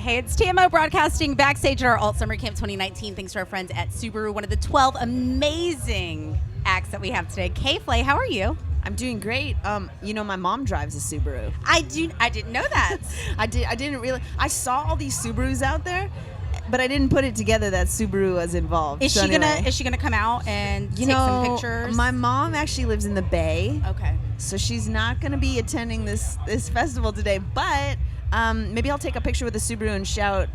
Hey, it's TMO broadcasting backstage at our Alt Summer Camp 2019. Thanks to our friends at Subaru, one of the 12 amazing acts that we have today. Flay, how are you? I'm doing great. My mom drives a Subaru. I didn't know that. I didn't really. I saw all these Subarus out there, but I didn't put it together that Subaru was involved. Is she gonna come out and take some pictures? My mom actually lives in the Bay. Okay. So she's not gonna be attending this festival today, but maybe I'll take a picture with the Subaru and shout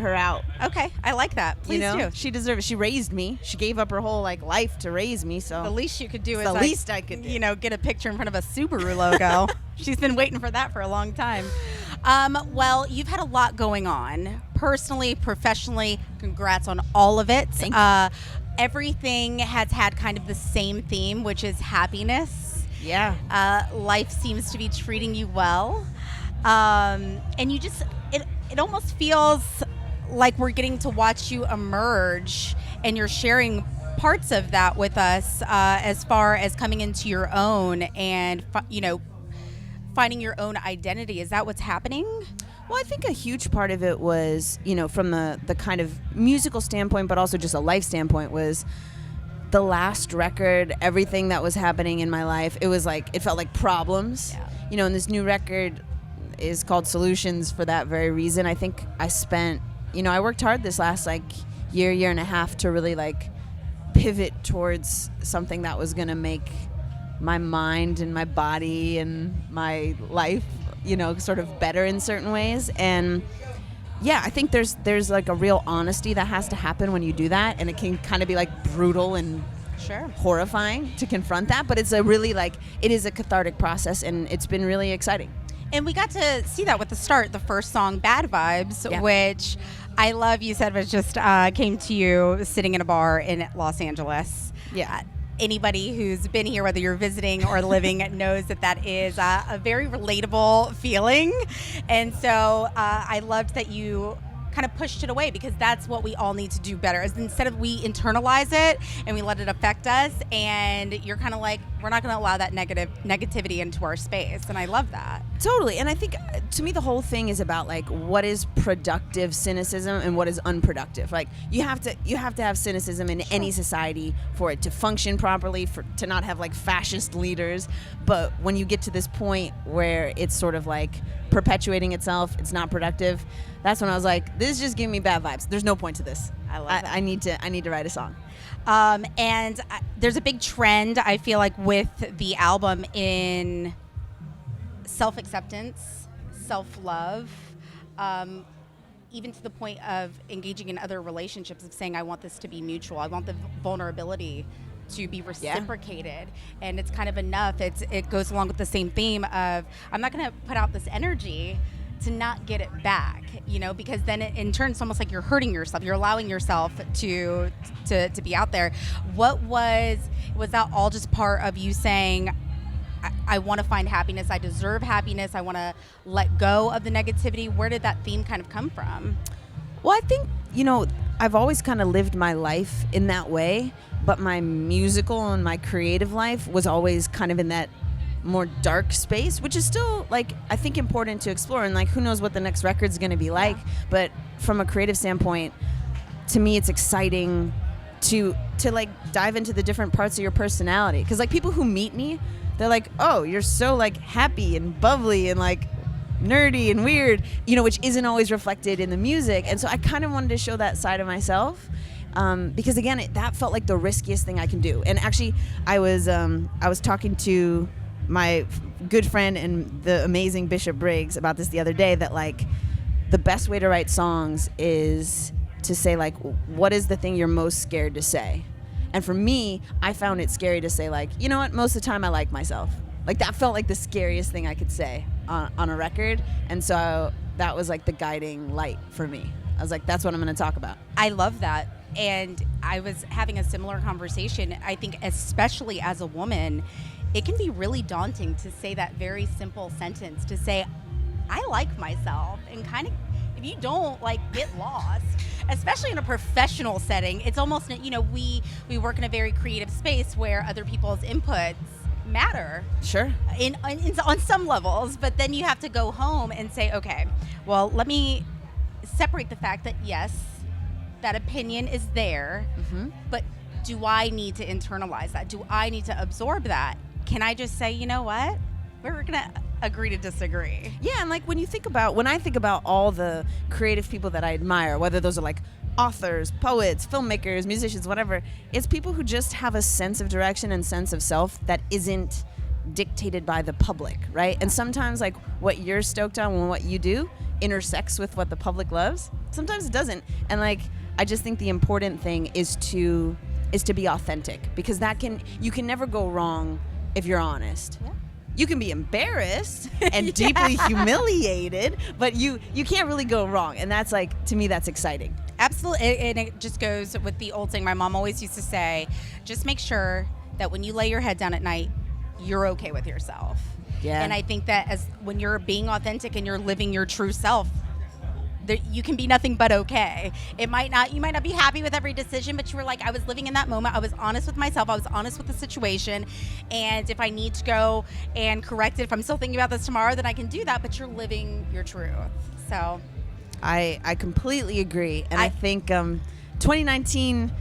her out. Okay, I like that. Please do. She deserves it. She raised me. She gave up her whole life to raise me. So the least you could do is the least I could do. Get a picture in front of a Subaru logo. She's been waiting for that for a long time. Well, you've had a lot going on, personally, professionally. Congrats on all of it. Thank you. Everything has had kind of the same theme, which is happiness. Yeah. Life seems to be treating you well. And you just, it almost feels like we're getting to watch you emerge, and you're sharing parts of that with us as far as coming into your own and, finding your own identity. Is that what's happening? Well, I think a huge part of it was, from the kind of musical standpoint, but also just a life standpoint, was the last record, everything that was happening in my life. It was it felt like problems, and this new record is called Solutions for that very reason. I think I spent, I worked hard this last year and a half to really pivot towards something that was going to make my mind and my body and my life, sort of better in certain ways. And yeah, I think there's a real honesty that has to happen when you do that, and it can kind of be brutal and horrifying to confront that, but it's a really it is a cathartic process, and it's been really exciting. And we got to see that with the first song, Bad Vibes, which I love. You said was just came to you sitting in a bar in Los Angeles. Yeah. Anybody who's been here, whether you're visiting or living, knows that is a very relatable feeling. And so I loved that you kind of pushed it away, because that's what we all need to do better. Is instead of we internalize it and we let it affect us, and you're kind of we're not going to allow that negativity into our space. And I love that. Totally. And I think to me the whole thing is about what is productive cynicism and what is unproductive. You have to have cynicism in any society for it to function properly, to not have fascist leaders. But when you get to this point where it's sort of perpetuating itself, it's not productive. That's when I was this is just giving me bad vibes. There's no point to this. I love that. I need to write a song. And there's a big trend, I feel with the album, in self-acceptance, self-love, even to the point of engaging in other relationships, of saying, I want this to be mutual. I want the vulnerability to be reciprocated. And it's kind of enough. It goes along with the same theme of, I'm not going to put out this energy to not get it back, because then in turn it's almost like you're hurting yourself. You're allowing yourself to be out there. What was that all just part of you saying, I want to find happiness, I deserve happiness, I want to let go of the negativity? Where did that theme kind of come from? Well, I think, I've always kind of lived my life in that way, but my musical and my creative life was always kind of in that more dark space, which is still I think important to explore, and who knows what the next record's going to be like. But from a creative standpoint, to me it's exciting to dive into the different parts of your personality, because people who meet me, they're oh, you're so happy and bubbly and nerdy and weird, which isn't always reflected in the music. And so I kind of wanted to show that side of myself, because again, that felt like the riskiest thing I can do. And actually I was talking to my good friend and the amazing Bishop Briggs about this the other day, that the best way to write songs is to say what is the thing you're most scared to say. And for me, I found it scary to say you know what, most of the time I like myself. That felt like the scariest thing I could say on a record. And so that was the guiding light for me. I was that's what I'm going to talk about. I love that. And I was having a similar conversation. I think especially as a woman, it can be really daunting to say that very simple sentence, to say, I like myself, and kind of, if you don't, get lost, especially in a professional setting. It's almost, we work in a very creative space where other people's inputs matter. Sure. On some levels, but then you have to go home and say, okay, well, let me separate the fact that yes, that opinion is there, but do I need to internalize that? Do I need to absorb that? Can I just say, you know what? We're going to agree to disagree. Yeah, and like when I think about all the creative people that I admire, whether those are like authors, poets, filmmakers, musicians, whatever, it's people who just have a sense of direction and sense of self that isn't dictated by the public, right? And sometimes like what you're stoked on and what you do intersects with what the public loves. Sometimes it doesn't. And like I just think the important thing is to be authentic, because you can never go wrong if you're honest. Yeah. You can be embarrassed and deeply humiliated, but you can't really go wrong. And that's like, to me, that's exciting. Absolutely. And it just goes with the old saying my mom always used to say, just make sure that when you lay your head down at night, you're okay with yourself. Yeah. And I think that when you're being authentic and you're living your true self, you can be nothing but okay. You might not be happy with every decision, but you were like, I was living in that moment. I was honest with myself. I was honest with the situation. And if I need to go and correct it, if I'm still thinking about this tomorrow, then I can do that. But you're living your truth. So I completely agree. And I think 2019,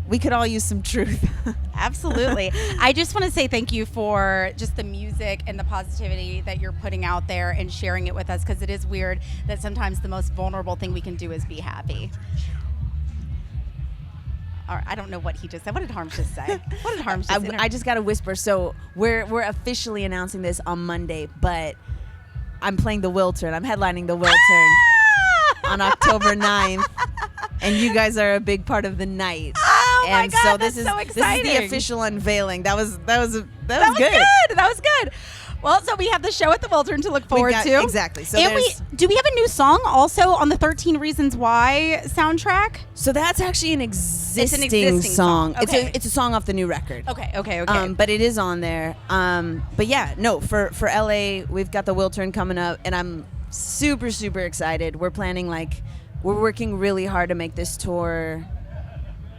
we could all use some truth. Absolutely. I just want to say thank you for just the music and the positivity that you're putting out there and sharing it with us, because it is weird that sometimes the most vulnerable thing we can do is be happy. I don't know what he just said. What did Harms just say? What did Harms just say? I just got to whisper. So we're officially announcing this on Monday, but I'm playing the Wiltern. I'm headlining the Wiltern on October 9th. And you guys are a big part of the night. Oh my and God, so that's so exciting. This is the official unveiling. That was good. That was good. Well, so we have the show at the Wiltern to look forward to. Exactly. So and do we have a new song also on the 13 Reasons Why soundtrack? So that's actually an existing song. Okay. It's a song off the new record. Okay. But it is on there. But yeah, no, for LA, we've got the Wiltern coming up, and I'm super, super excited. We're planning we're working really hard to make this tour.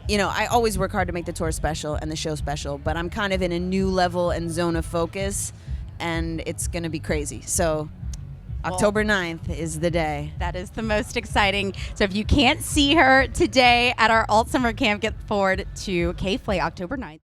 You know, I always work hard to make the tour special and the show special, but I'm kind of in a new level and zone of focus, and it's going to be crazy. So October 9th is the day. That is the most exciting. So if you can't see her today at our Alt Summer Camp, get forward to Flay October 9th.